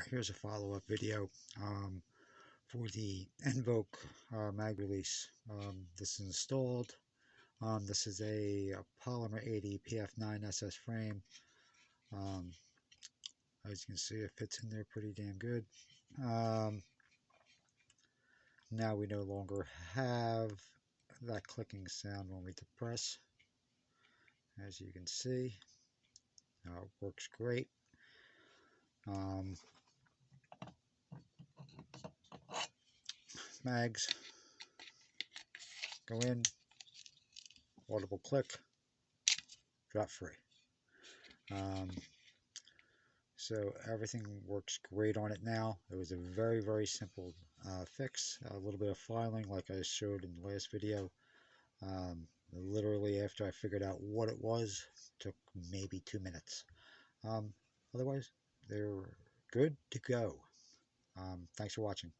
Here's a follow-up video for the Nvoke mag release. This is installed. This is a polymer 80 PF9 SS frame. Um, as you can see, it fits in there pretty damn good. Now we no longer have that clicking sound when we depress. As you can see, it works great. Mags go in, audible click, drop free. So everything works great on it now. It was a very simple fix. A little bit of filing like I showed in the last video. Literally after I figured out what it was, took maybe 2 minutes. Otherwise, they're good to go. Thanks for watching.